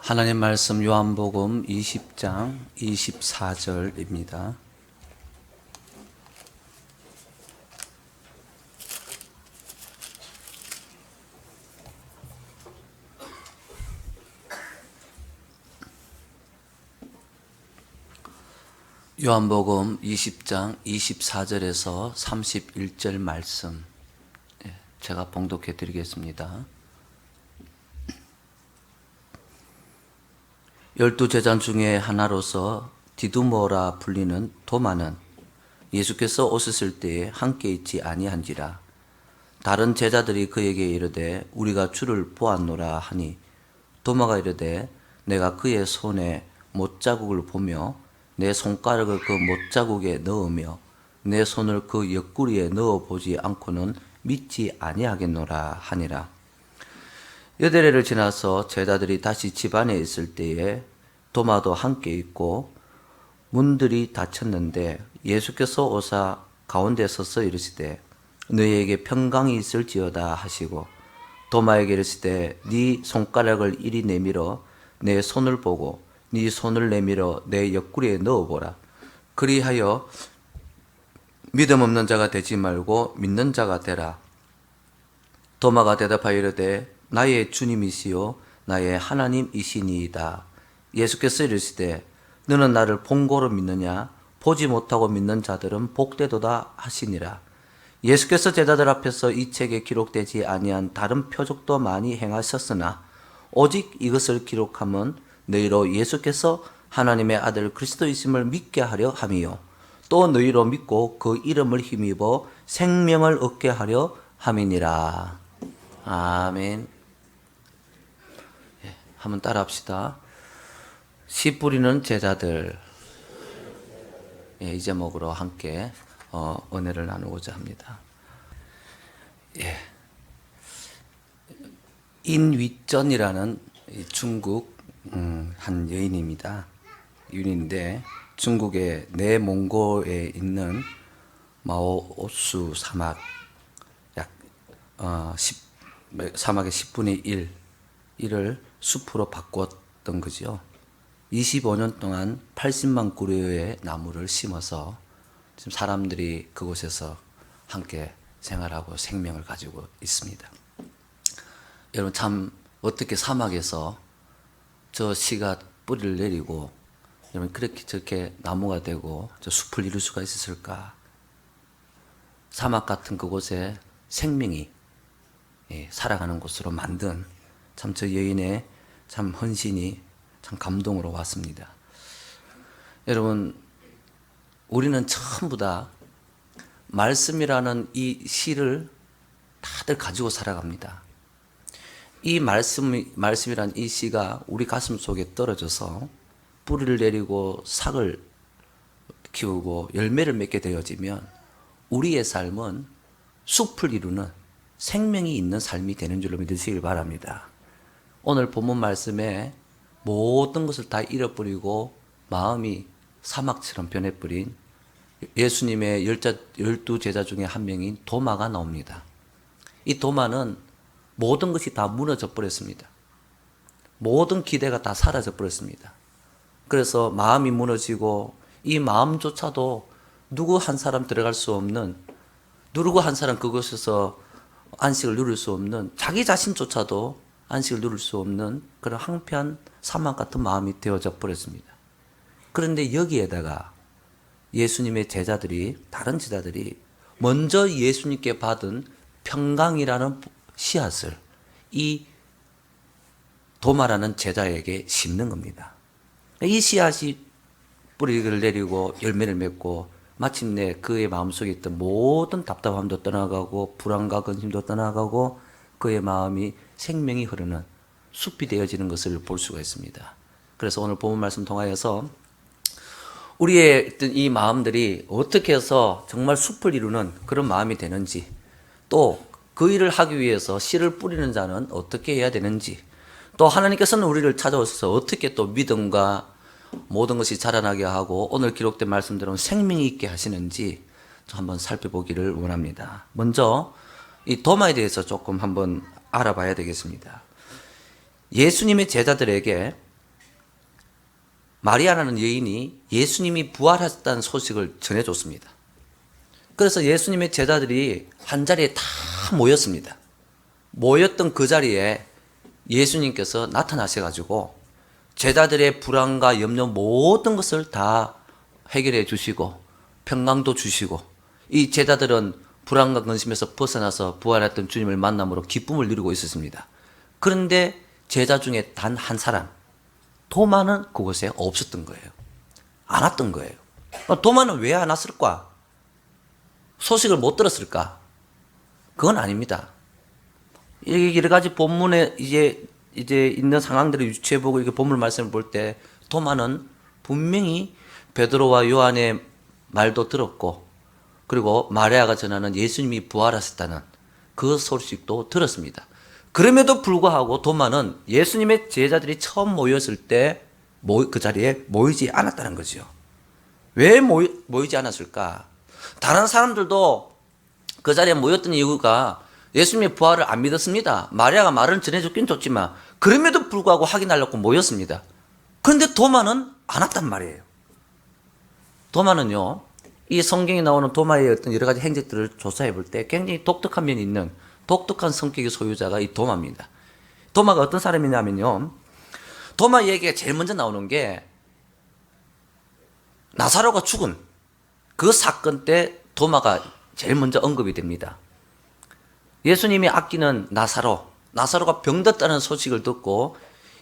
하나님 말씀 요한복음 20장 24절입니다. 요한복음 20장 24절에서 31절 말씀 제가 봉독해 드리겠습니다. 12제자 중에 하나로서 디두모라 불리는 도마는 예수께서 오셨을 때에 함께 있지 아니한지라. 다른 제자들이 그에게 이르되 우리가 주를 보았노라 하니 도마가 이르되 내가 그의 손에 못자국을 보며 내 손가락을 그 못자국에 넣으며 내 손을 그 옆구리에 넣어보지 않고는 믿지 아니하겠노라 하니라. 여드레를 지나서 제자들이 다시 집안에 있을 때에 도마도 함께 있고 문들이 닫혔는데 예수께서 오사 가운데 서서 이르시되 너희에게 평강이 있을지어다 하시고 도마에게 이르시되 네 손가락을 이리 내밀어 내 손을 보고 네 손을 내밀어 내 옆구리에 넣어보라. 그리하여 믿음 없는 자가 되지 말고 믿는 자가 되라. 도마가 대답하여 이르되 나의 주님이시요 나의 하나님이시니이다. 예수께서 이르시되 너는 나를 본고로 믿느냐? 보지 못하고 믿는 자들은 복되도다 하시니라. 예수께서 제자들 앞에서 이 책에 기록되지 아니한 다른 표적도 많이 행하셨으나 오직 이것을 기록함은 너희로 예수께서 하나님의 아들 그리스도이심을 믿게 하려 함이요 또 너희로 믿고 그 이름을 힘입어 생명을 얻게 하려 함이니라. 아멘. 한번 따라합시다. 씨 뿌리는 제자들. 이 제목으로 함께 은혜를 나누고자 합니다. 인위전이라는 중국 한 여인입니다. 여인인데 중국의 내몽고에 있는 마오오수 사막 사막의 10분의 1을 숲으로 바꿨던 거죠. 25년 동안 80만 그루의 나무를 심어서 지금 사람들이 그곳에서 함께 생활하고 생명을 가지고 있습니다. 여러분 참 어떻게 사막에서 저 씨가 뿌리를 내리고 여러분 그렇게 저렇게 나무가 되고 저 숲을 이룰 수가 있었을까? 사막 같은 그곳에 생명이 살아가는 곳으로 만든 참 저 여인의 참 헌신이 참 감동으로 왔습니다. 여러분 우리는 전부 다 말씀이라는 이 씨를 다들 가지고 살아갑니다. 이 말씀이란 이 씨가 우리 가슴 속에 떨어져서 뿌리를 내리고 삭을 키우고 열매를 맺게 되어지면 우리의 삶은 숲을 이루는 생명이 있는 삶이 되는 줄로 믿으시길 바랍니다. 오늘 본문 말씀에 모든 것을 다 잃어버리고 마음이 사막처럼 변해버린 예수님의 12제자 중에 한 명인 도마가 나옵니다. 이 도마는 모든 것이 다 무너져 버렸습니다. 모든 기대가 다 사라져 버렸습니다. 그래서 마음이 무너지고 이 마음조차도 누구 한 사람 들어갈 수 없는, 누구 한 사람 그곳에서 안식을 누릴 수 없는, 자기 자신조차도 안식을 누릴 수 없는 그런 황폐한 사막 같은 마음이 되어져 버렸습니다. 그런데 여기에다가 예수님의 제자들이, 다른 제자들이 먼저 예수님께 받은 평강이라는 씨앗을 이 도마라는 제자에게 심는 겁니다. 이 씨앗이 뿌리를 내리고 열매를 맺고 마침내 그의 마음속에 있던 모든 답답함도 떠나가고 불안과 근심도 떠나가고 그의 마음이 생명이 흐르는 숲이 되어지는 것을 볼 수가 있습니다. 그래서 오늘 본문 말씀 통하여서 우리의 이 마음들이 어떻게 해서 정말 숲을 이루는 그런 마음이 되는지, 또 그 일을 하기 위해서 씨를 뿌리는 자는 어떻게 해야 되는지, 또 하나님께서는 우리를 찾아오셔서 어떻게 또 믿음과 모든 것이 자라나게 하고 오늘 기록된 말씀대로 생명이 있게 하시는지 한번 살펴보기를 원합니다. 먼저 이 도마에 대해서 조금 한번 알아봐야 되겠습니다. 예수님의 제자들에게 마리아라는 여인이 예수님이 부활하셨다는 소식을 전해줬습니다. 그래서 예수님의 제자들이 한 자리에 다 모였습니다. 모였던 그 자리에 예수님께서 나타나셔가지고 제자들의 불안과 염려 모든 것을 다 해결해 주시고 평강도 주시고, 이 제자들은 불안과 근심에서 벗어나서 부활했던 주님을 만남으로 기쁨을 누리고 있었습니다. 그런데 제자 중에 단 한 사람, 도마는 그곳에 없었던 거예요. 안 왔던 거예요. 도마는 왜 안 왔을까? 소식을 못 들었을까? 그건 아닙니다. 여러 가지 본문에 이제 있는 상황들을 유추해보고 이렇게 본문 말씀을 볼 때 도마는 분명히 베드로와 요한의 말도 들었고, 그리고 마리아가 전하는 예수님이 부활하셨다는 그 소식도 들었습니다. 그럼에도 불구하고 도마는 예수님의 제자들이 처음 모였을 때 그 자리에 모이지 않았다는 거죠. 왜 모이지 않았을까? 다른 사람들도 그 자리에 모였던 이유가 예수님의 부활을 안 믿었습니다. 마리아가 말을 전해줬긴 좋지만 그럼에도 불구하고 확인하려고 모였습니다. 그런데 도마는 안 왔단 말이에요. 도마는요, 이 성경에 나오는 도마의 어떤 여러 가지 행적들을 조사해 볼 때 굉장히 독특한 면이 있는 독특한 성격의 소유자가 이 도마입니다. 도마가 어떤 사람이냐면요, 도마 얘기가 제일 먼저 나오는 게 나사로가 죽은 그 사건 때 도마가 제일 먼저 언급이 됩니다. 예수님이 아끼는 나사로가 병들었다는 소식을 듣고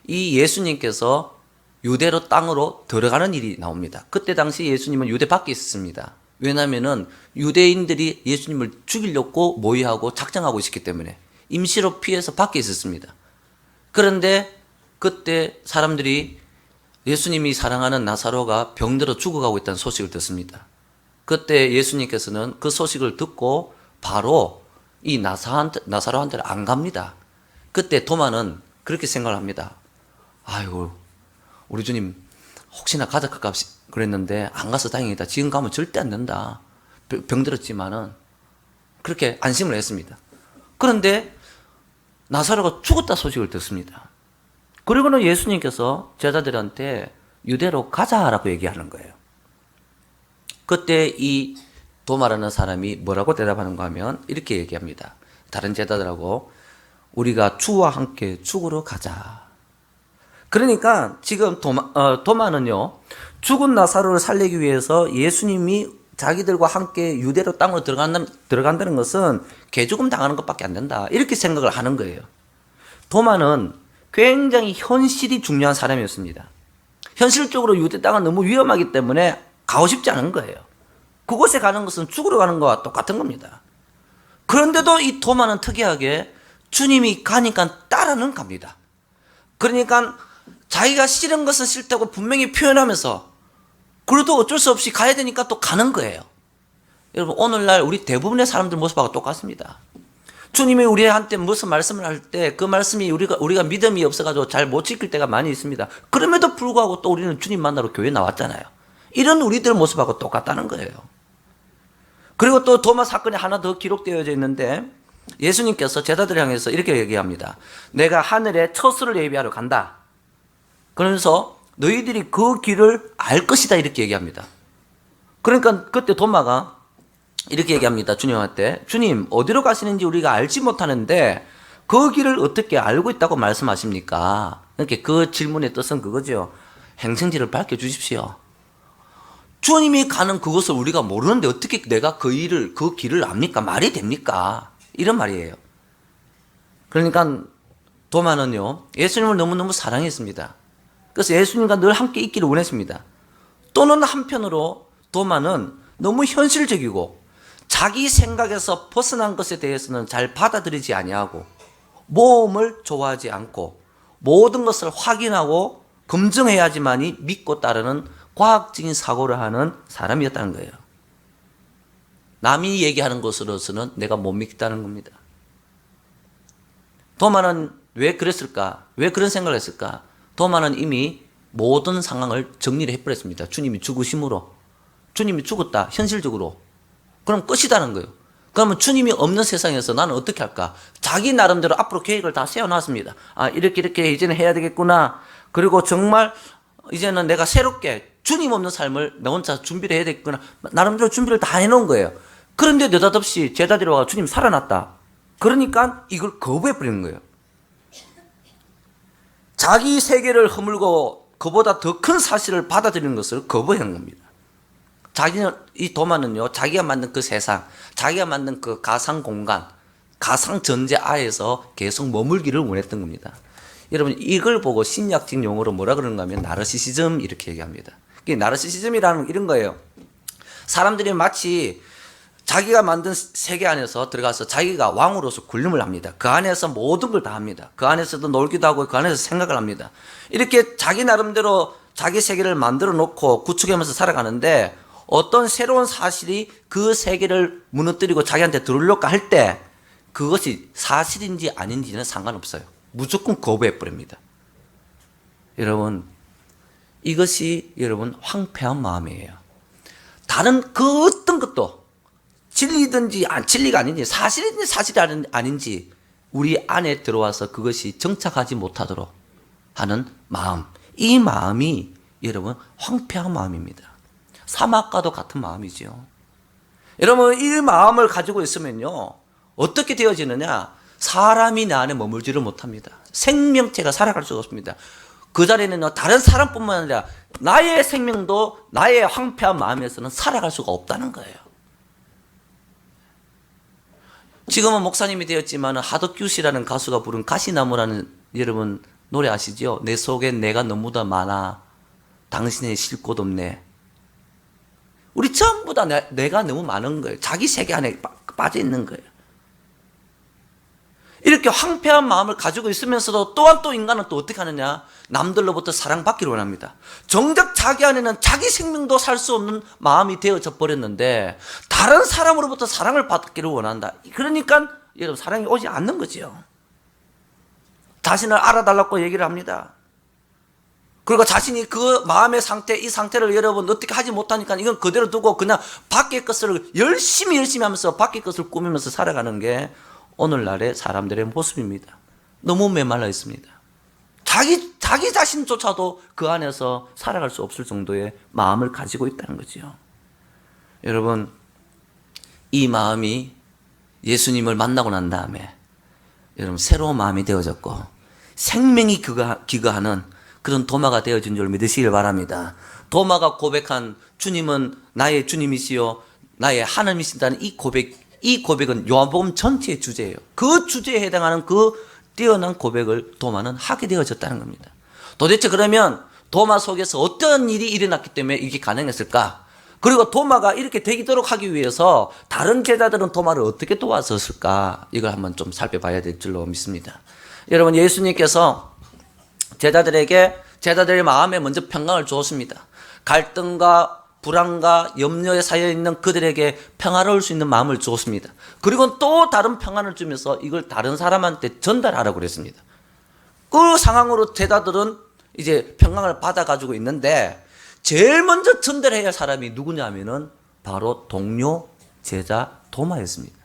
이 예수님께서 유대로 땅으로 들어가는 일이 나옵니다. 그때 당시 예수님은 유대 밖에 있었습니다. 왜냐하면 유대인들이 예수님을 죽이려고 모의하고 작정하고 있었기 때문에 임시로 피해서 밖에 있었습니다. 그런데 그때 사람들이 예수님이 사랑하는 나사로가 병들어 죽어가고 있다는 소식을 듣습니다. 그때 예수님께서는 그 소식을 듣고 바로 이 나사로한테는 안 갑니다. 그때 도마는 그렇게 생각을 합니다. 아이고, 우리 주님 혹시나 가자 그랬는데 안 가서 다행이다. 지금 가면 절대 안 된다. 병들었지만은 그렇게 안심을 했습니다. 그런데 나사로가 죽었다 소식을 듣습니다. 그리고는 예수님께서 제자들한테 유대로 가자라고 얘기하는 거예요. 그때 이 도마라는 사람이 뭐라고 대답하는가 하면 이렇게 얘기합니다. 다른 제자들하고 우리가 주와 함께 죽으러 가자. 그러니까 지금 도마는요, 죽은 나사로를 살리기 위해서 예수님이 자기들과 함께 유대로 땅으로 들어간다는 것은 개죽음 당하는 것밖에 안 된다, 이렇게 생각을 하는 거예요. 도마는 굉장히 현실이 중요한 사람이었습니다. 현실적으로 유대 땅은 너무 위험하기 때문에 가고 싶지 않은 거예요. 그곳에 가는 것은 죽으러 가는 것과 똑같은 겁니다. 그런데도 이 도마는 특이하게 주님이 가니까 따라는 갑니다. 그러니까 자기가 싫은 것은 싫다고 분명히 표현하면서, 그래도 어쩔 수 없이 가야 되니까 또 가는 거예요. 여러분, 오늘날 우리 대부분의 사람들 모습하고 똑같습니다. 주님이 우리한테 무슨 말씀을 할 때 그 말씀이 우리가 믿음이 없어가지고 잘 못 지킬 때가 많이 있습니다. 그럼에도 불구하고 또 우리는 주님 만나러 교회 나왔잖아요. 이런 우리들 모습하고 똑같다는 거예요. 그리고 또 도마 사건이 하나 더 기록되어져 있는데 예수님께서 제자들을 향해서 이렇게 얘기합니다. 내가 하늘에 처소를 예비하러 간다. 그러면서 너희들이 그 길을 알 것이다, 이렇게 얘기합니다. 그러니까 그때 도마가 이렇게 얘기합니다. 주님한테, 주님 어디로 가시는지 우리가 알지 못하는데 그 길을 어떻게 알고 있다고 말씀하십니까? 이렇게 그 질문의 뜻은 그거죠. 행생지를 밝혀주십시오. 주님이 가는 그곳을 우리가 모르는데 어떻게 내가 그 길을 압니까? 말이 됩니까? 이런 말이에요. 그러니까 도마는요, 예수님을 너무너무 사랑했습니다. 그래서 예수님과 늘 함께 있기를 원했습니다. 또는 한편으로 도마는 너무 현실적이고 자기 생각에서 벗어난 것에 대해서는 잘 받아들이지 아니하고 모험을 좋아하지 않고 모든 것을 확인하고 검증해야지만이 믿고 따르는 과학적인 사고를 하는 사람이었다는 거예요. 남이 얘기하는 것으로서는 내가 못 믿겠다는 겁니다. 도마는 왜 그랬을까? 왜 그런 생각을 했을까? 도마는 이미 모든 상황을 정리를 해버렸습니다. 주님이 죽으심으로. 주님이 죽었다, 현실적으로. 그럼 끝이다는 거예요. 그러면 주님이 없는 세상에서 나는 어떻게 할까? 자기 나름대로 앞으로 계획을 다 세워놨습니다. 아, 이렇게 이제는 해야 되겠구나. 그리고 정말 이제는 내가 새롭게 주님 없는 삶을 나 혼자 준비를 해야 되겠구나. 나름대로 준비를 다 해놓은 거예요. 그런데 느닷없이 제자들이 와서 주님 살아났다. 그러니까 이걸 거부해버리는 거예요. 자기 세계를 허물고 그보다 더 큰 사실을 받아들이는 것을 거부하는 겁니다. 자기는, 이 도마는요, 자기가 만든 그 세상, 자기가 만든 그 가상 공간, 가상 전제 하에서 계속 머물기를 원했던 겁니다. 여러분, 이걸 보고 신약적 용어로 뭐라 그러는가 하면 나르시시즘 이렇게 얘기합니다. 나르시시즘이라는 이런 거예요. 사람들이 마치 자기가 만든 세계 안에서 들어가서 자기가 왕으로서 군림을 합니다. 그 안에서 모든 걸 다 합니다. 그 안에서도 놀기도 하고 그 안에서 생각을 합니다. 이렇게 자기 나름대로 자기 세계를 만들어 놓고 구축하면서 살아가는데 어떤 새로운 사실이 그 세계를 무너뜨리고 자기한테 들어오려고 할 때 그것이 사실인지 아닌지는 상관없어요. 무조건 거부해버립니다. 여러분, 이것이 여러분 황폐한 마음이에요. 다른 그 어떤 것도 진리든지 진리가 아닌지 사실인지 사실이 아닌지 우리 안에 들어와서 그것이 정착하지 못하도록 하는 마음, 이 마음이 여러분 황폐한 마음입니다. 사막과도 같은 마음이죠. 여러분, 이 마음을 가지고 있으면요 어떻게 되어지느냐, 사람이 내 안에 머물지를 못합니다. 생명체가 살아갈 수가 없습니다. 그 자리에는 다른 사람뿐만 아니라 나의 생명도 나의 황폐한 마음에서는 살아갈 수가 없다는 거예요. 지금은 목사님이 되었지만 하덕규씨라는 가수가 부른 가시나무라는 여러분 노래 아시죠? 내 속엔 내가 너무나 많아 당신의 쉴 곳 없네. 우리 전부 다 내가 너무 많은 거예요. 자기 세계 안에 빠져 있는 거예요. 이렇게 황폐한 마음을 가지고 있으면서도 또한 또 인간은 또 어떻게 하느냐, 남들로부터 사랑받기를 원합니다. 정작 자기 안에는 자기 생명도 살 수 없는 마음이 되어져 버렸는데 다른 사람으로부터 사랑을 받기를 원한다. 그러니까 여러분 사랑이 오지 않는 거지요. 자신을 알아달라고 얘기를 합니다. 그리고 자신이 그 마음의 상태, 이 상태를 여러분 어떻게 하지 못하니까 이건 그대로 두고 그냥 밖의 것을 열심히 하면서 밖의 것을 꾸미면서 살아가는 게 오늘날의 사람들의 모습입니다. 너무 메말라 있습니다. 자기 자신조차도 그 안에서 살아갈 수 없을 정도의 마음을 가지고 있다는 거죠. 여러분, 이 마음이 예수님을 만나고 난 다음에 여러분 새로운 마음이 되어졌고 생명이 기거하는 그런 도마가 되어진 줄 믿으시길 바랍니다. 도마가 고백한 주님은 나의 주님이시요 나의 하나님이신다는 이 고백은 요한복음 전체의 주제예요. 그 주제에 해당하는 그 뛰어난 고백을 도마는 하게 되어졌다는 겁니다. 도대체 그러면 도마 속에서 어떤 일이 일어났기 때문에 이게 가능했을까? 그리고 도마가 이렇게 되도록 하기 위해서 다른 제자들은 도마를 어떻게 도와줬을까? 이걸 한번 좀 살펴봐야 될 줄로 믿습니다. 여러분, 예수님께서 제자들의 마음에 먼저 평강을 주었습니다. 갈등과 불안과 염려에 쌓여 있는 그들에게 평화로울 수 있는 마음을 주었습니다. 그리고 또 다른 평안을 주면서 이걸 다른 사람한테 전달하라고 그랬습니다. 그 상황으로 제자들은 이제 평강을 받아가지고 있는데 제일 먼저 전달해야 할 사람이 누구냐면은 바로 동료 제자 도마였습니다.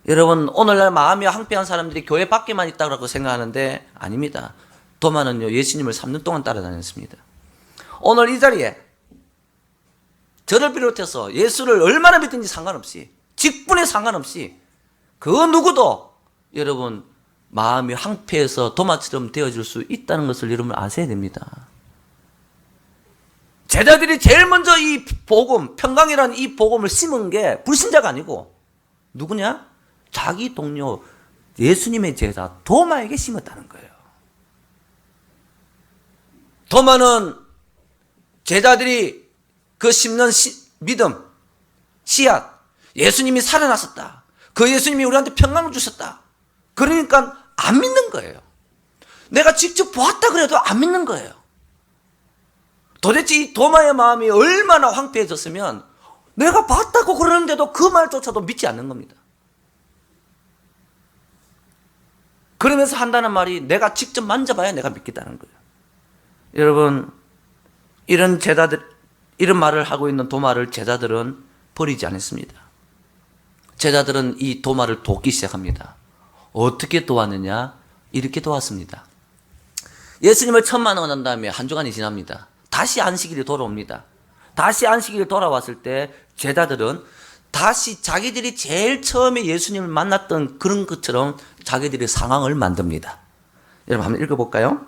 여러분, 오늘날 마음이 황폐한 사람들이 교회 밖에만 있다고 생각하는데 아닙니다. 도마는요 예수님을 3년 동안 따라다녔습니다. 오늘 이 자리에 저를 비롯해서 예수를 얼마나 믿든지 상관없이, 직분에 상관없이 그 누구도 여러분 마음이 황폐해서 도마처럼 되어질 수 있다는 것을 여러분 아셔야 됩니다. 제자들이 제일 먼저 이 복음, 평강이라는 이 복음을 심은 게 불신자가 아니고 누구냐? 자기 동료 예수님의 제자 도마에게 심었다는 거예요. 도마는 제자들이 그 심는 믿음, 씨앗, 예수님이 살아났었다. 그 예수님이 우리한테 평강을 주셨다. 그러니까 안 믿는 거예요. 내가 직접 보았다 그래도 안 믿는 거예요. 도대체 이 도마의 마음이 얼마나 황폐해졌으면 내가 봤다고 그러는데도 그 말조차도 믿지 않는 겁니다. 그러면서 한다는 말이 내가 직접 만져봐야 내가 믿겠다는 거예요. 여러분, 이런 말을 하고 있는 도마를 제자들은 버리지 않았습니다. 제자들은 이 도마를 돕기 시작합니다. 어떻게 도왔느냐? 이렇게 도왔습니다. 예수님을 처음 만나고 난 다음에 한 주간이 지납니다. 다시 안식일이 돌아옵니다. 다시 안식일이 돌아왔을 때 제자들은 다시 자기들이 제일 처음에 예수님을 만났던 그런 것처럼 자기들의 상황을 만듭니다. 여러분 한번 읽어볼까요?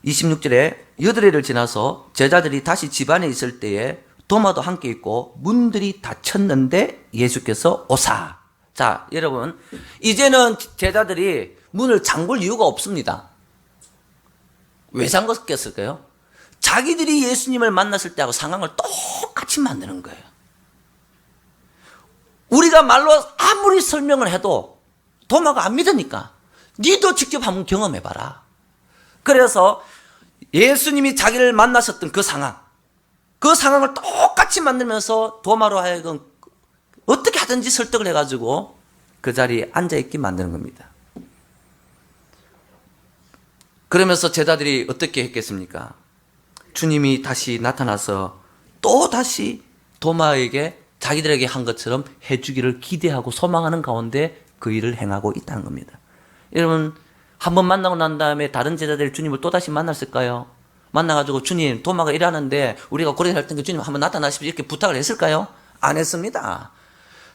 26절에 8일을 지나서 제자들이 다시 집안에 있을 때에 도마도 함께 있고 문들이 닫혔는데 예수께서 오사. 자, 여러분 이제는 제자들이 문을 잠글 이유가 없습니다. 왜 잠갔겠을까요? 자기들이 예수님을 만났을 때하고 상황을 똑같이 만드는 거예요. 우리가 말로 아무리 설명을 해도 도마가 안 믿으니까 니도 직접 한번 경험해봐라. 그래서 예수님이 자기를 만나셨던 그 상황을 똑같이 만들면서 도마로 하여금 어떻게 하든지 설득을 해가지고 그 자리에 앉아있게 만드는 겁니다. 그러면서 제자들이 어떻게 했겠습니까? 주님이 다시 나타나서 또 다시 도마에게 자기들에게 한 것처럼 해주기를 기대하고 소망하는 가운데 그 일을 행하고 있다는 겁니다. 여러분 한번 만나고 난 다음에 다른 제자들이 주님을 또다시 만났을까요? 만나가지고 주님 도마가 이러는데 우리가 고려할 때 주님 한번 나타나십시오 이렇게 부탁을 했을까요? 안 했습니다.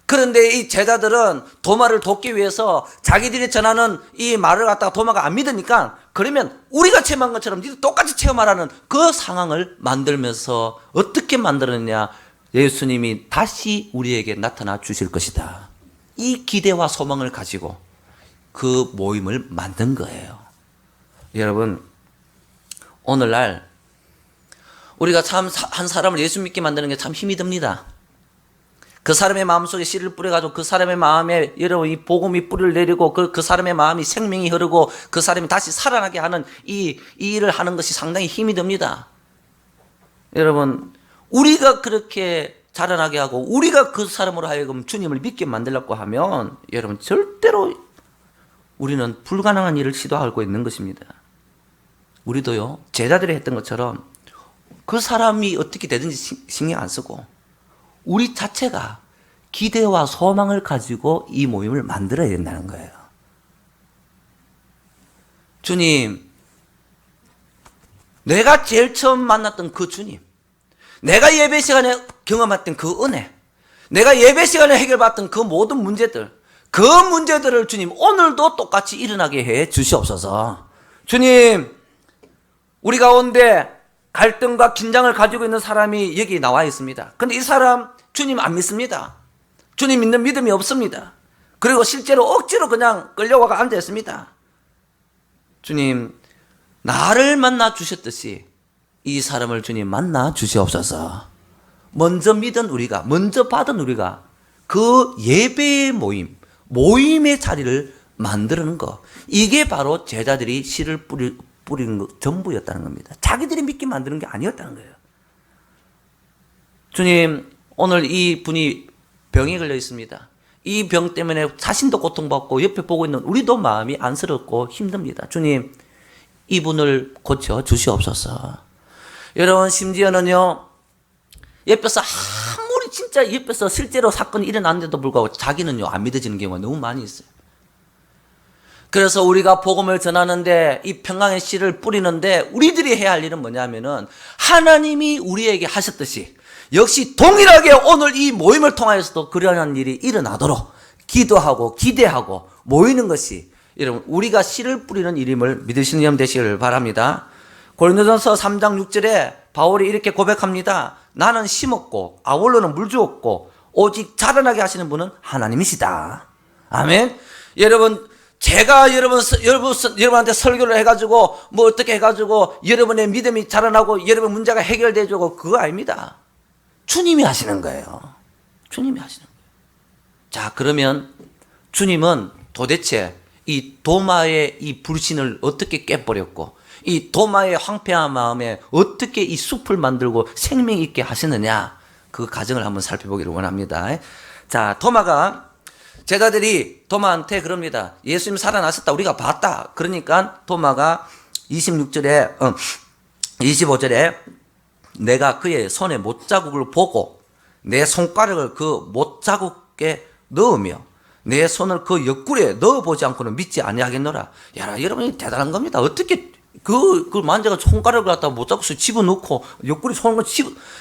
그런데 이 제자들은 도마를 돕기 위해서 자기들이 전하는 이 말을 갖다가 도마가 안 믿으니까 그러면 우리가 체험한 것처럼 니도 똑같이 체험하라는 그 상황을 만들면서 어떻게 만들었느냐? 예수님이 다시 우리에게 나타나 주실 것이다. 이 기대와 소망을 가지고 그 모임을 만든 거예요. 여러분 오늘날 우리가 참 한 사람을 예수 믿게 만드는 게 참 힘이 듭니다. 그 사람의 마음속에 씨를 뿌려가지고 그 사람의 마음에 여러분 이 복음이 뿌리를 내리고 그 사람의 마음이 생명이 흐르고 그 사람이 다시 살아나게 하는 이 일을 하는 것이 상당히 힘이 듭니다. 여러분 우리가 그렇게 자라나게 하고 우리가 그 사람으로 하여금 주님을 믿게 만들려고 하면 여러분 절대로 우리는 불가능한 일을 시도하고 있는 것입니다. 우리도요 제자들이 했던 것처럼 그 사람이 어떻게 되든지 신경 안 쓰고 우리 자체가 기대와 소망을 가지고 이 모임을 만들어야 된다는 거예요. 주님, 내가 제일 처음 만났던 그 주님, 내가 예배 시간에 경험했던 그 은혜, 내가 예배 시간에 해결받던 그 모든 문제들, 그 문제들을 주님 오늘도 똑같이 일어나게 해 주시옵소서. 주님, 우리 가운데 갈등과 긴장을 가지고 있는 사람이 여기 나와 있습니다. 근데 이 사람 주님 안 믿습니다. 주님 믿는 믿음이 없습니다. 그리고 실제로 억지로 그냥 끌려와가 앉아 있습니다. 주님, 나를 만나 주셨듯이 이 사람을 주님 만나 주시옵소서. 먼저 믿은 우리가, 먼저 받은 우리가 그 예배의 모임의 자리를 만드는 거, 이게 바로 제자들이 씨를 뿌리는 것 전부였다는 겁니다. 자기들이 믿게 만드는 게 아니었다는 거예요. 주님, 오늘 이 분이 병에 걸려 있습니다. 이 병 때문에 자신도 고통받고 옆에 보고 있는 우리도 마음이 안쓰럽고 힘듭니다. 주님, 이분을 고쳐 주시옵소서. 여러분, 심지어는요, 옆에서 아무리 진짜 옆에서 실제로 사건이 일어났는데도 불구하고 자기는요, 안 믿어지는 경우가 너무 많이 있어요. 그래서 우리가 복음을 전하는데 이 평강의 씨를 뿌리는데 우리들이 해야 할 일은 뭐냐면은 하나님이 우리에게 하셨듯이 역시 동일하게 오늘 이 모임을 통하여서도 그러한 일이 일어나도록 기도하고 기대하고 모이는 것이 여러분 우리가 씨를 뿌리는 일임을 믿으시는 점 되시기를 바랍니다. 고린도전서 3장 6절에 바울이 이렇게 고백합니다. 나는 심었고 아볼로는 물 주었고 오직 자라나게 하시는 분은 하나님이시다. 아멘. 여러분 제가 여러분한테 설교를 해가지고 뭐 어떻게 해가지고 여러분의 믿음이 자라나고 여러분 문제가 해결되고 그거 아닙니다. 주님이 하시는 거예요. 주님이 하시는 거예요. 자, 그러면 주님은 도대체 이 도마의 이 불신을 어떻게 깨버렸고 이 도마의 황폐한 마음에 어떻게 이 숲을 만들고 생명 있게 하시느냐, 그 과정을 한번 살펴보기를 원합니다. 자, 도마가 제자들이 도마한테 그럽니다. 예수님 살아나셨다. 우리가 봤다. 그러니까 도마가 25절에 내가 그의 손에 못자국을 보고 내 손가락을 그 못자국에 넣으며 내 손을 그 옆구리에 넣어보지 않고는 믿지 아니하겠노라. 야, 여러분이 대단한 겁니다. 어떻게 그걸 만져가 손가락을 갖다가 못 잡고 집어넣고 옆구리 손을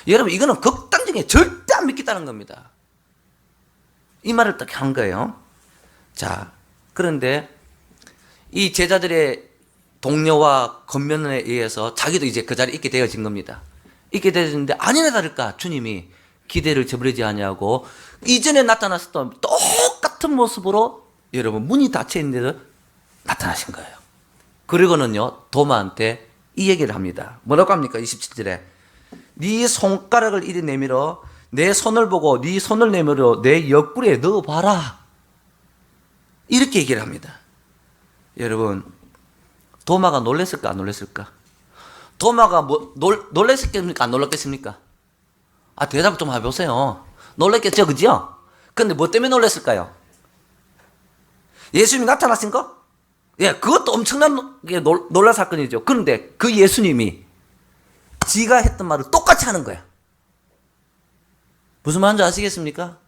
여러분 이거는 극단적인 절대 안 믿겠다는 겁니다. 이 말을 딱 한 거예요. 자, 그런데 이 제자들의 동료와 권면에 의해서 자기도 이제 그 자리에 있게 되어진 겁니다. 있게 되었는데 아니나 다를까 주님이 기대를 저버리지 아니하고 이전에 나타났었던 똑같은 모습으로 여러분 문이 닫혀 있는데도 나타나신 거예요. 그리고는요 도마한테 이 얘기를 합니다. 뭐라고 합니까? 27절에 네 손가락을 이리 내밀어 내 손을 보고 네 손을 내밀어 내 옆구리에 넣어봐라. 이렇게 얘기를 합니다. 여러분 도마가 놀랬을까 안 놀랬을까? 도마가 놀랬겠습니까 안 놀랐겠습니까? 대답 좀 해보세요. 놀랬겠죠, 그죠? 근데 뭐 때문에 놀랬을까요? 예수님이 나타나신 거? 예, 그것도 엄청난 놀랄 사건이죠. 그런데 그 예수님이 지가 했던 말을 똑같이 하는 거야. 무슨 말인지 아시겠습니까?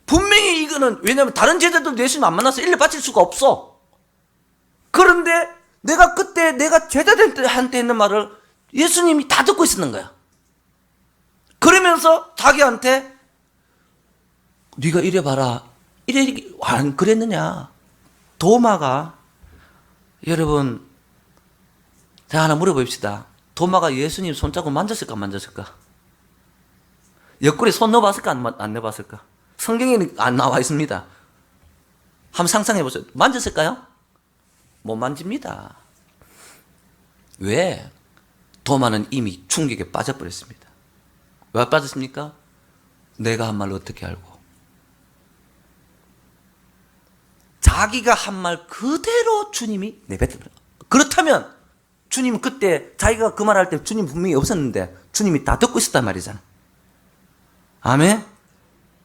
분명히 이거는 왜냐하면 다른 제자들도 예수님 안 만나서 일러 바칠 수가 없어. 그런데 내가 그때 내가 제자들한테 했는 말을 예수님이 다 듣고 있었는 거야. 그러면서 자기한테 네가 이래봐라. 이래 안 그랬느냐. 도마가 여러분 제가 하나 물어봅시다. 도마가 예수님 손자국 만졌을까 안 만졌을까? 옆구리에 손 넣어봤을까 안 넣어봤을까? 성경에는 안 나와 있습니다. 한번 상상해 보세요. 만졌을까요? 못 만집니다. 왜? 도마는 이미 충격에 빠져버렸습니다. 왜 빠졌습니까? 내가 한 말을 어떻게 알고? 자기가 한 말 그대로 주님이 내뱉어버려요. 그렇다면 주님은 그때 자기가 그 말할 때 주님 분명히 없었는데 주님이 다 듣고 있었단 말이잖아. 아멘?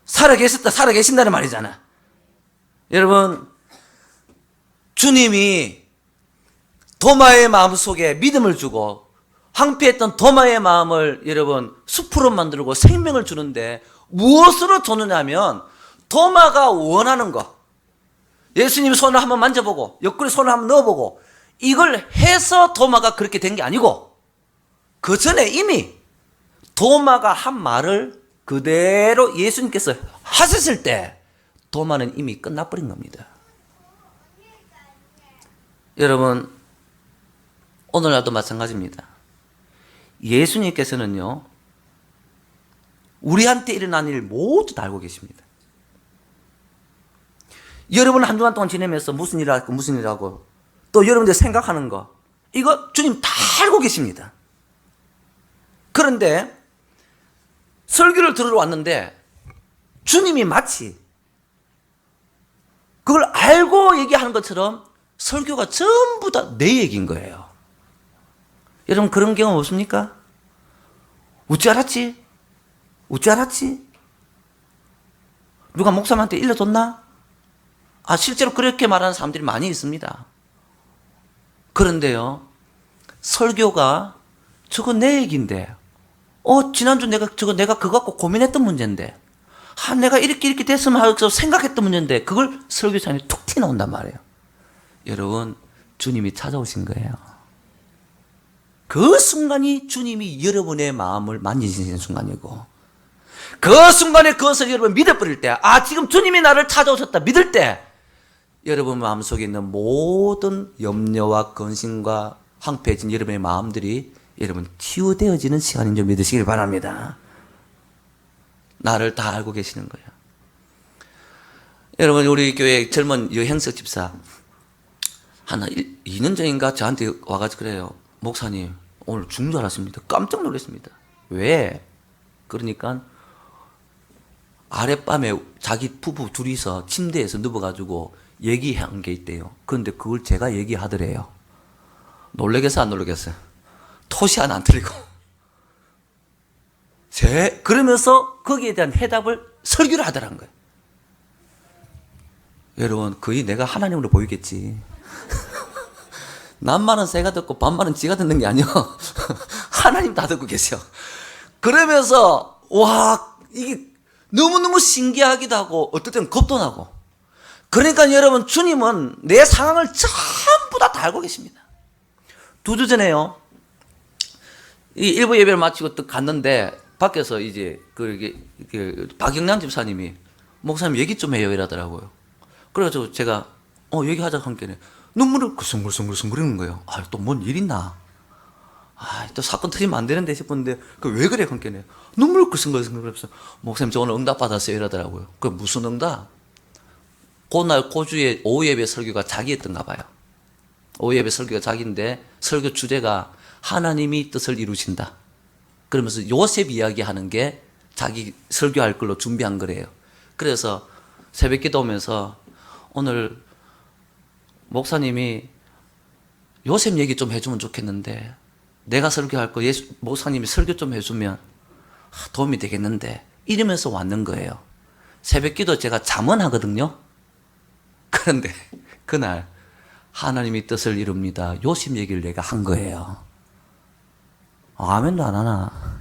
살아계신다는 말이잖아. 여러분, 주님이 도마의 마음속에 믿음을 주고 황폐했던 도마의 마음을 여러분 숲으로 만들고 생명을 주는데 무엇으로 주느냐면 도마가 원하는 거. 예수님 손을 한번 만져보고 옆구리 손을 한번 넣어보고 이걸 해서 도마가 그렇게 된 게 아니고 그 전에 이미 도마가 한 말을 그대로 예수님께서 하셨을 때 도마는 이미 끝나버린 겁니다. 여러분 오늘날도 마찬가지입니다. 예수님께서는요 우리한테 일어난 일 모두 다 알고 계십니다. 여러분 한 주간 동안 지내면서 무슨 일을 하고 무슨 일을 하고 또 여러분들 생각하는 거 이거 주님 다 알고 계십니다. 그런데 설교를 들으러 왔는데 주님이 마치 그걸 알고 얘기하는 것처럼 설교가 전부 다 내 얘기인 거예요. 여러분 그런 경험 없습니까? 어찌 알았지? 어찌 알았지? 누가 목사님한테 일러줬나? 실제로 그렇게 말하는 사람들이 많이 있습니다. 그런데요, 설교가 저거 내 얘기인데, 지난주 내가 그거 갖고 고민했던 문제인데, 내가 이렇게 됐으면 하고 생각했던 문제인데, 그걸 설교사님이 툭 튀어나온단 말이에요. 여러분, 주님이 찾아오신 거예요. 그 순간이 주님이 여러분의 마음을 만지시는 순간이고, 그 순간에 그것을 여러분 믿어버릴 때, 지금 주님이 나를 찾아오셨다 믿을 때, 여러분 마음속에 있는 모든 염려와 근심과 황폐해진 여러분의 마음들이 여러분 치유되어지는 시간인 줄 믿으시길 바랍니다. 나를 다 알고 계시는 거예요. 여러분 우리 교회 젊은 여행석 집사 한 2년 전인가 저한테 와가지고 그래요. 목사님 오늘 죽는 줄 알았습니다. 깜짝 놀랐습니다. 왜? 그러니까 아랫밤에 자기 부부 둘이서 침대에서 누워가지고 얘기한 게 있대요. 그런데 그걸 제가 얘기하더래요. 놀라겠어 안 놀라겠어요? 토시 하나 안 틀리고. 그러면서 거기에 대한 해답을 설교를 하더라는 거예요. 여러분 거의 내가 하나님으로 보이겠지. 남말은 새가 듣고 반말은 지가 듣는 게 아니요. 하나님 다 듣고 계셔. 그러면서 와 이게 너무너무 신기하기도 하고 어떨 때는 겁도 나고 그러니까 여러분, 주님은 내 상황을 전부 다 알고 계십니다. 2주 전에요, 이 일부 예배를 마치고 또 갔는데 밖에서 이제 박영량 집사님이 목사님 얘기 좀 해요 이러더라고요. 그래가지고 제가 얘기하자 하니까 눈물을 글썽글썽글썽거리는 거예요. 또 뭔 일 있나? 또 사건 터지면 안 되는데 싶었는데 왜 그래? 하니까 눈물을 글썽글썽거리면서 목사님 저 오늘 응답 받았어요 이러더라고요. 그 무슨 응답? 그날 고주에 오후 예배 설교가 자기였던가 봐요. 오후 예배 설교가 자기인데 설교 주제가 하나님이 뜻을 이루신다. 그러면서 요셉 이야기하는 게 자기 설교할 걸로 준비한 거래요. 그래서 새벽 기도 오면서 오늘 목사님이 요셉 얘기 좀 해주면 좋겠는데 내가 설교할 거 목사님이 설교 좀 해주면 도움이 되겠는데 이러면서 왔는 거예요. 새벽 기도 제가 잠언하거든요. 그런데 그날 하나님이 뜻을 이룹니다. 요셉 얘기를 내가 한 거예요. 아멘도 안 하나?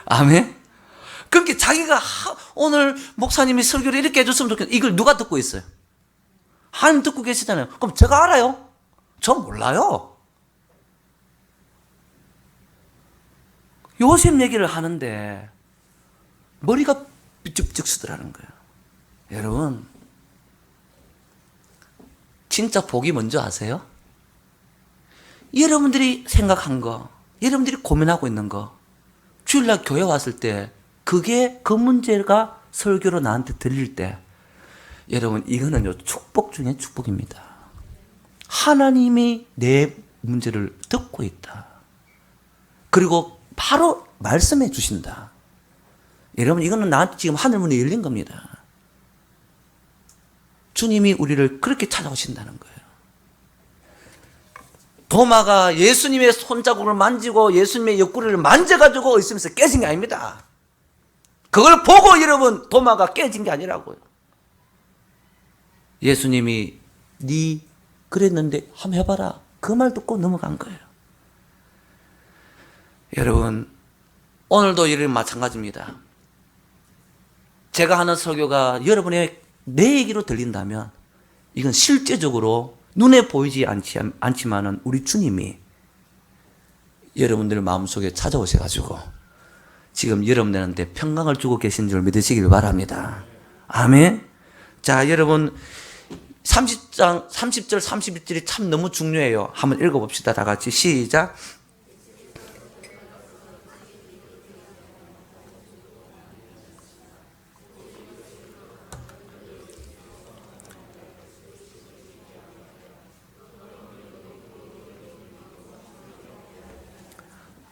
아멘? 그렇게 자기가 오늘 목사님이 설교를 이렇게 해줬으면 좋겠는데 이걸 누가 듣고 있어요? 하나님 듣고 계시잖아요. 그럼 제가 알아요? 저 몰라요. 요셉 얘기를 하는데 머리가 삐죽삐죽 쓰더라는 거예요. 여러분, 진짜 복이 뭔지 아세요? 여러분들이 생각한 거, 여러분들이 고민하고 있는 거, 주일날 교회 왔을 때 그 문제가 설교로 나한테 들릴 때 여러분, 이거는요 축복 중에 축복입니다. 하나님이 내 문제를 듣고 있다. 그리고 바로 말씀해 주신다. 여러분, 이거는 나한테 지금 하늘문이 열린 겁니다. 주님이 우리를 그렇게 찾아오신다는 거예요. 도마가 예수님의 손자국을 만지고 예수님의 옆구리를 만져가지고 있으면서 깨진 게 아닙니다. 그걸 보고 여러분, 도마가 깨진 게 아니라고요. 예수님이 네 그랬는데 한번 해봐라, 그 말 듣고 넘어간 거예요. 여러분, 오늘도 이런 마찬가지입니다. 제가 하는 설교가 여러분의 내 얘기로 들린다면 이건 실제적으로 눈에 보이지 않지만은 우리 주님이 여러분들 마음속에 찾아오셔가지고 지금 여러분들한테 평강을 주고 계신 줄 믿으시길 바랍니다. 아멘. 자, 여러분 30절 31절이 참 너무 중요해요. 한번 읽어봅시다. 다 같이 시작.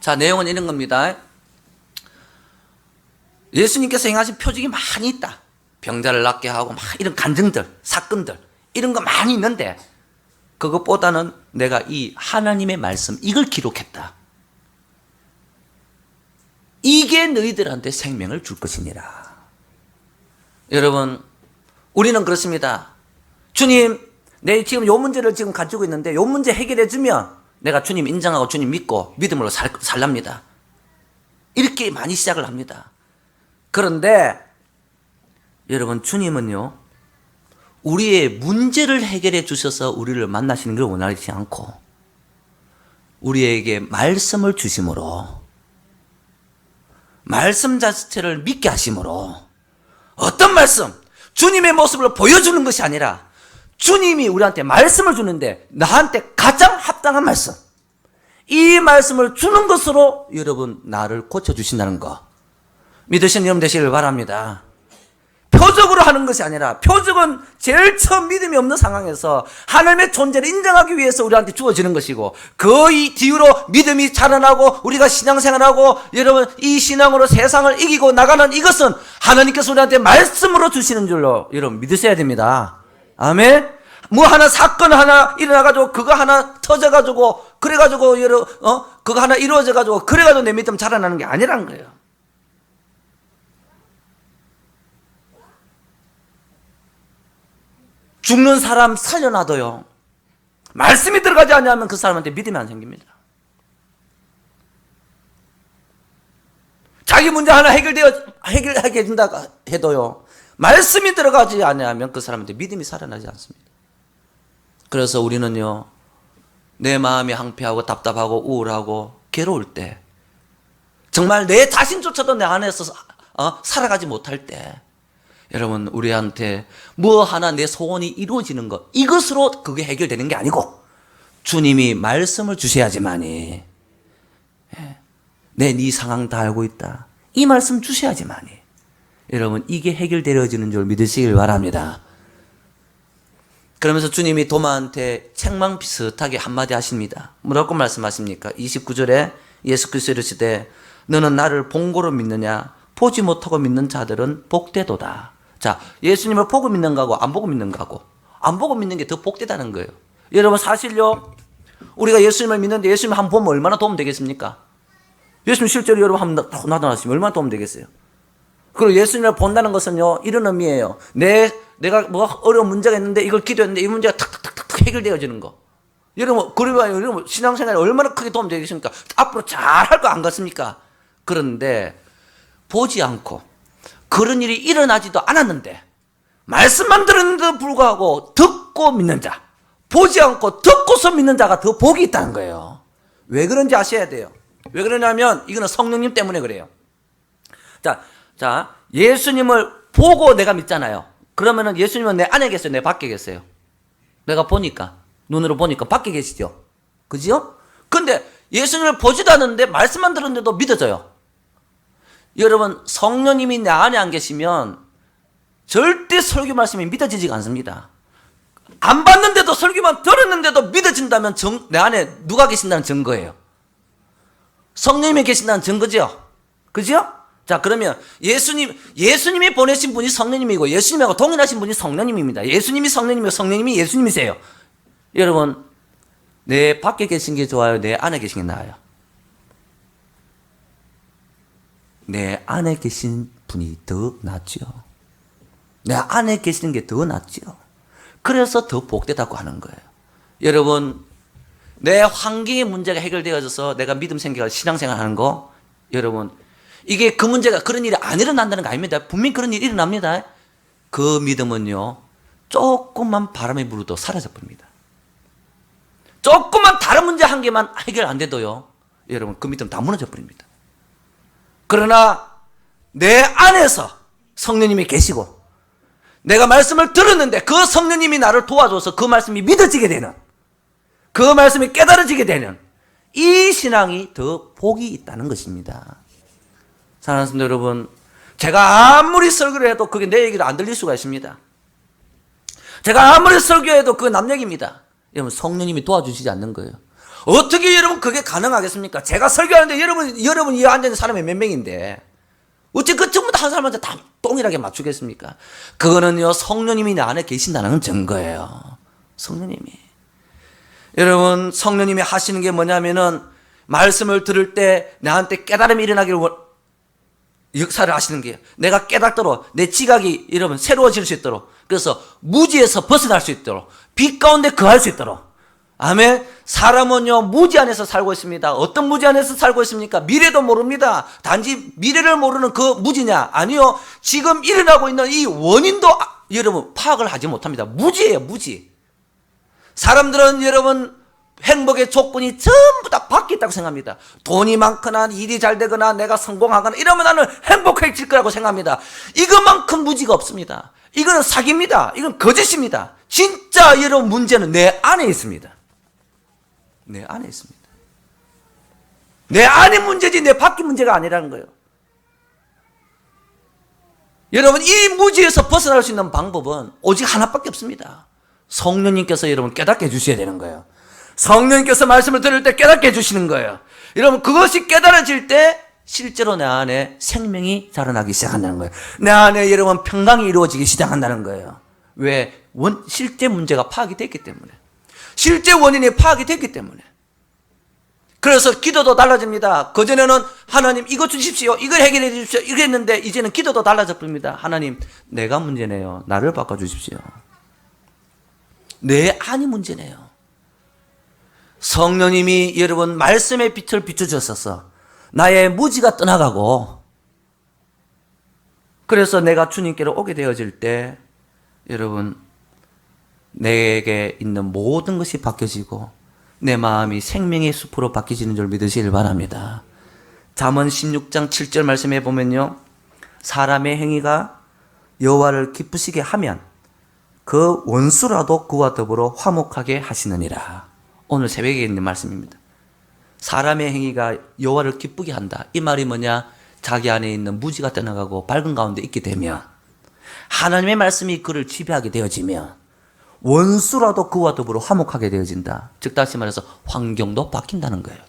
자, 내용은 이런 겁니다. 예수님께서 행하신 표적이 많이 있다. 병자를 낫게 하고 막 이런 간증들, 사건들 이런 거 많이 있는데 그것보다는 내가 이 하나님의 말씀 이걸 기록했다. 이게 너희들한테 생명을 줄 것이니라. 여러분, 우리는 그렇습니다. 주님, 내 지금 요 문제를 지금 가지고 있는데 요 문제 해결해 주면 내가 주님 인정하고 주님 믿고 믿음으로 살랍니다. 이렇게 많이 시작을 합니다. 그런데 여러분, 주님은요 우리의 문제를 해결해 주셔서 우리를 만나시는 걸 원하지 않고 우리에게 말씀을 주심으로, 말씀 자체를 믿게 하심으로, 어떤 말씀? 주님의 모습을 보여주는 것이 아니라 주님이 우리한테 말씀을 주는데 나한테 가장 합당한 말씀, 이 말씀을 주는 것으로 여러분 나를 고쳐주신다는 거 믿으시는 여러분 되시길 바랍니다. 표적으로 하는 것이 아니라, 표적은 제일 처음 믿음이 없는 상황에서 하나님의 존재를 인정하기 위해서 우리한테 주어지는 것이고, 그 뒤로 믿음이 자라나고 우리가 신앙생활하고 여러분 이 신앙으로 세상을 이기고 나가는 이것은 하나님께서 우리한테 말씀으로 주시는 줄로 여러분 믿으셔야 됩니다. 아멘. 뭐 하나 사건 하나 일어나가지고 그거 하나 터져가지고 그래가지고 그거 하나 이루어져가지고 그래가지고 내 믿음 자라나는 게 아니란 거예요. 죽는 사람 살려놔도요 말씀이 들어가지 않으면 그 사람한테 믿음이 안 생깁니다. 자기 문제 하나 해결하게 해준다 해도요 말씀이 들어가지 않으면 그 사람한테 믿음이 살아나지 않습니다. 그래서 우리는요, 내 마음이 항폐하고 답답하고 우울하고 괴로울 때, 정말 내 자신조차도 내 안에서 살아가지 못할 때, 여러분, 우리한테 뭐 하나 내 소원이 이루어지는 것, 이것으로 그게 해결되는 게 아니고 주님이 말씀을 주셔야지만이, 네 상황 다 알고 있다, 이 말씀 주셔야지만이 여러분 이게 해결되어지는 줄 믿으시길 바랍니다. 그러면서 주님이 도마한테 책망 비슷하게 한마디 하십니다. 뭐라고 말씀하십니까? 29절에 예수께서 이르시되 너는 나를 본고로 믿느냐? 보지 못하고 믿는 자들은 복되도다. 자, 예수님을 보고 믿는 거하고 안 보고 믿는 거하고, 안 보고 믿는 게 더 복되다는 거예요. 여러분, 사실요, 우리가 예수님을 믿는데 예수님 한번 보면 얼마나 도움 되겠습니까? 예수님 실제로 여러분 한번 나타나시면 얼마나 도움 되겠어요? 그리고 예수님을 본다는 것은요, 이런 의미예요. 내가 뭐 어려운 문제가 있는데 이걸 기도했는데 이 문제가 탁탁탁탁 해결되어지는 거. 여러분, 그리고 여러분 신앙생활에 얼마나 크게 도움 되겠습니까? 앞으로 잘 할 거 안 같습니까? 그런데 보지 않고 그런 일이 일어나지도 않았는데 말씀만 들었는데도 불구하고 듣고 믿는 자, 보지 않고 듣고서 믿는 자가 더 복이 있다는 거예요. 왜 그런지 아셔야 돼요. 왜 그러냐면 이거는 성령님 때문에 그래요. 자, 예수님을 보고 내가 믿잖아요. 그러면은 예수님은 내 안에 계세요? 내 밖에 계세요? 내가 보니까, 눈으로 보니까 밖에 계시죠? 그지요? 근데 예수님을 보지도 않는데 말씀만 들었는데도 믿어져요. 여러분, 성령님이 내 안에 안 계시면 절대 설교 말씀이 믿어지지가 않습니다. 안 봤는데도 설교만 들었는데도 믿어진다면 내 안에 누가 계신다는 증거예요. 성령님이 계신다는 증거죠. 그죠? 자, 그러면 예수님이 보내신 분이 성령님이고 예수님하고 동일하신 분이 성령님입니다. 예수님이 성령님이고 성령님이 예수님이세요. 여러분, 내 밖에 계신 게 좋아요? 내 안에 계신 게 나아요? 내 안에 계신 분이 더 낫죠. 내 안에 계시는 게 더 낫죠. 그래서 더 복되다고 하는 거예요. 여러분, 내 환경의 문제가 해결되어져서 내가 믿음 생겨서 신앙생활 하는 거, 여러분, 이게 그 문제가 그런 일이 안 일어난다는 거 아닙니다. 분명히 그런 일이 일어납니다. 그 믿음은요, 조금만 바람이 불어도 사라져 버립니다. 조금만 다른 문제 한 개만 해결 안 돼도요, 여러분, 그 믿음 다 무너져 버립니다. 그러나 내 안에서 성령님이 계시고 내가 말씀을 들었는데 그 성령님이 나를 도와줘서 그 말씀이 믿어지게 되는, 그 말씀이 깨달아지게 되는 이 신앙이 더 복이 있다는 것입니다. 사랑하는 성도 여러분, 제가 아무리 설교를 해도 그게 내 얘기를 안 들릴 수가 있습니다. 제가 아무리 설교해도 그건 남 얘기입니다. 여러분, 성령님이 도와주시지 않는 거예요. 어떻게 여러분 그게 가능하겠습니까? 제가 설교하는데 여러분 이 앉아있는 사람이 몇 명인데 어째 그 전부 다 한 사람한테 다 동일하게 맞추겠습니까? 그거는요, 성령님이 내 안에 계신다는 증거예요. 성령님이. 여러분, 성령님이 하시는 게 뭐냐면은 말씀을 들을 때 나한테 깨달음이 일어나기를 역사를 하시는 게요. 내가 깨닫도록 내 지각이 여러분 새로워질 수 있도록, 그래서 무지에서 벗어날 수 있도록, 빛 가운데 거할 수 있도록. 아멘. 사람은요, 무지 안에서 살고 있습니다. 어떤 무지 안에서 살고 있습니까? 미래도 모릅니다. 단지 미래를 모르는 그 무지냐? 아니요. 지금 일어나고 있는 이 원인도 여러분 파악을 하지 못합니다. 무지예요, 무지. 사람들은 여러분 행복의 조건이 전부 다 바뀌었다고 생각합니다. 돈이 많거나 일이 잘 되거나 내가 성공하거나 이러면 나는 행복해질 거라고 생각합니다. 이것만큼 무지가 없습니다. 이거는 사기입니다. 이건 거짓입니다. 진짜 여러분 문제는 내 안에 있습니다. 내 안에 있습니다. 내 안에 문제지 내 밖에 문제가 아니라는 거예요. 여러분, 이 무지에서 벗어날 수 있는 방법은 오직 하나밖에 없습니다. 성령님께서 여러분 깨닫게 해주셔야 되는 거예요. 성령님께서 말씀을 들을 때 깨닫게 해주시는 거예요. 여러분, 그것이 깨달아질 때 실제로 내 안에 생명이 자라나기 시작한다는 거예요. 내 안에 여러분 평강이 이루어지기 시작한다는 거예요. 왜? 실제 문제가 파악이 됐기 때문에. 실제 원인이 파악이 됐기 때문에. 그래서 기도도 달라집니다. 그전에는 하나님 이거 주십시오, 이걸 해결해 주십시오 이랬는데 이제는 기도도 달라져 버립니다. 하나님, 내가 문제네요. 나를 바꿔주십시오. 내 안이 문제네요. 성령님이 여러분 말씀의 빛을 비춰주셔서 나의 무지가 떠나가고 그래서 내가 주님께로 오게 되어질 때 여러분 내게 있는 모든 것이 바뀌어지고 내 마음이 생명의 숲으로 바뀌어지는 줄 믿으시길 바랍니다. 잠언 16장 7절 말씀해 보면요, 사람의 행위가 여호와를 기쁘시게 하면 그 원수라도 그와 더불어 화목하게 하시느니라. 오늘 새벽에 있는 말씀입니다. 사람의 행위가 여호와를 기쁘게 한다. 이 말이 뭐냐? 자기 안에 있는 무지가 떠나가고 밝은 가운데 있게 되면, 하나님의 말씀이 그를 지배하게 되어지면 원수라도 그와 더불어 화목하게 되어진다. 즉 다시 말해서 환경도 바뀐다는 거예요.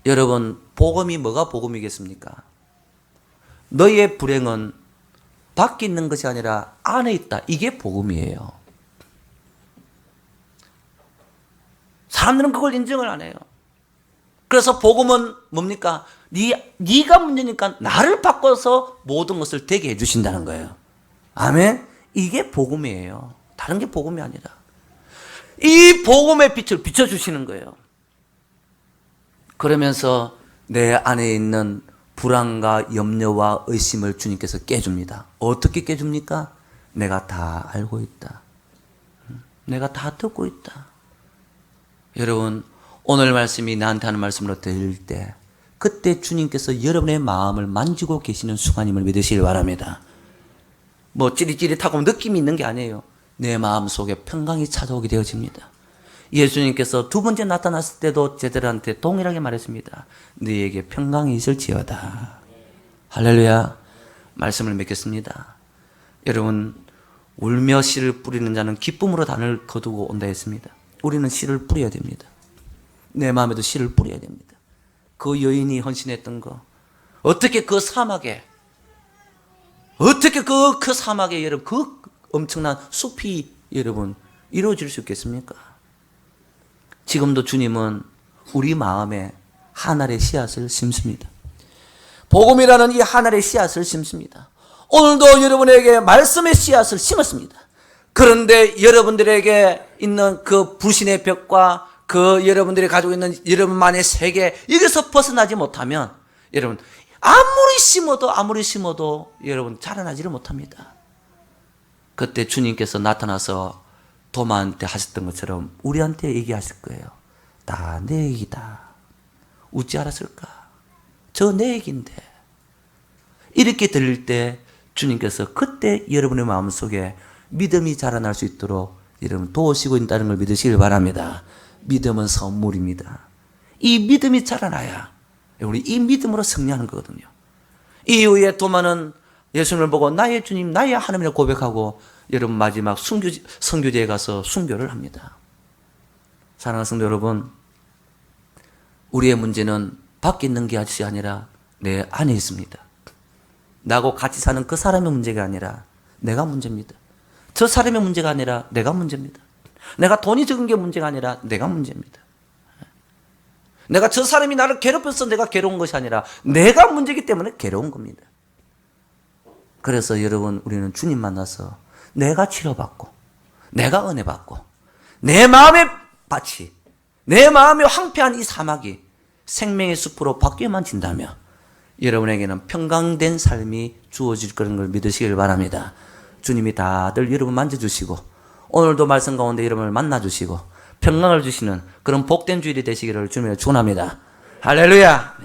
여러분, 복음이 뭐가 복음이겠습니까? 너희의 불행은 밖에 있는 것이 아니라 안에 있다. 이게 복음이에요. 사람들은 그걸 인정을 안 해요. 그래서 복음은 뭡니까? 네가 문제니까 나를 바꿔서 모든 것을 되게 해주신다는 거예요. 아멘? 이게 복음이에요. 다른 게 복음이 아니라. 이 복음의 빛을 비춰주시는 거예요. 그러면서 내 안에 있는 불안과 염려와 의심을 주님께서 깨줍니다. 어떻게 깨줍니까? 내가 다 알고 있다. 내가 다 듣고 있다. 여러분, 오늘 말씀이 나한테 하는 말씀으로 들릴 때 그때 주님께서 여러분의 마음을 만지고 계시는 순간임을 믿으시길 바랍니다. 뭐 찌릿찌릿하고 느낌이 있는 게 아니에요. 내 마음 속에 평강이 찾아오게 되어집니다. 예수님께서 두 번째 나타났을 때도 제자들한테 동일하게 말했습니다. 너희에게 평강이 있을지어다. 할렐루야. 말씀을 맺겠습니다. 여러분, 울며 씨를 뿌리는 자는 기쁨으로 단을 거두고 온다 했습니다. 우리는 씨를 뿌려야 됩니다. 내 마음에도 씨를 뿌려야 됩니다. 그 여인이 헌신했던 거, 어떻게 그 사막에, 어떻게 그 사막에 여러분 그 엄청난 숲이 여러분 이루어질 수 있겠습니까? 지금도 주님은 우리 마음에 하늘의 씨앗을 심습니다. 복음이라는 이 하늘의 씨앗을 심습니다. 오늘도 여러분에게 말씀의 씨앗을 심었습니다. 그런데 여러분들에게 있는 그 불신의 벽과 그 여러분들이 가지고 있는 여러분만의 세계, 여기서 벗어나지 못하면 여러분 아무리 심어도 여러분 자라나지를 못합니다. 그때 주님께서 나타나서 도마한테 하셨던 것처럼 우리한테 얘기하실 거예요. 다 내 얘기다. 웃지 않았을까? 저 내 얘기인데. 이렇게 들릴 때 주님께서 그때 여러분의 마음속에 믿음이 자라날 수 있도록 여러분 도우시고 있다는 걸 믿으시길 바랍니다. 믿음은 선물입니다. 이 믿음이 자라나야 우리 이 믿음으로 승리하는 거거든요. 이후에 도마는 예수님을 보고 나의 주님, 나의 하나님을 고백하고 여러분 마지막 선교제에 가서 순교를 합니다. 사랑하는 성도 여러분, 우리의 문제는 밖에 있는 게 아니라 내 안에 있습니다. 나하고 같이 사는 그 사람의 문제가 아니라 내가 문제입니다. 저 사람의 문제가 아니라 내가 문제입니다. 내가 돈이 적은 게 문제가 아니라 내가 문제입니다. 내가 저 사람이 나를 괴롭혀서 내가 괴로운 것이 아니라 내가 문제이기 때문에 괴로운 겁니다. 그래서 여러분, 우리는 주님 만나서 내가 치료받고 내가 은혜 받고 내 마음의 밭이, 내 마음의 황폐한 이 사막이 생명의 숲으로 바뀌어만 진다면 여러분에게는 평강된 삶이 주어질 거라는 걸 믿으시길 바랍니다. 주님이 다들 여러분 만져주시고 오늘도 말씀 가운데 여러분을 만나주시고 평강을 주시는 그런 복된 주일이 되시기를 주님으로 축원합니다. 할렐루야.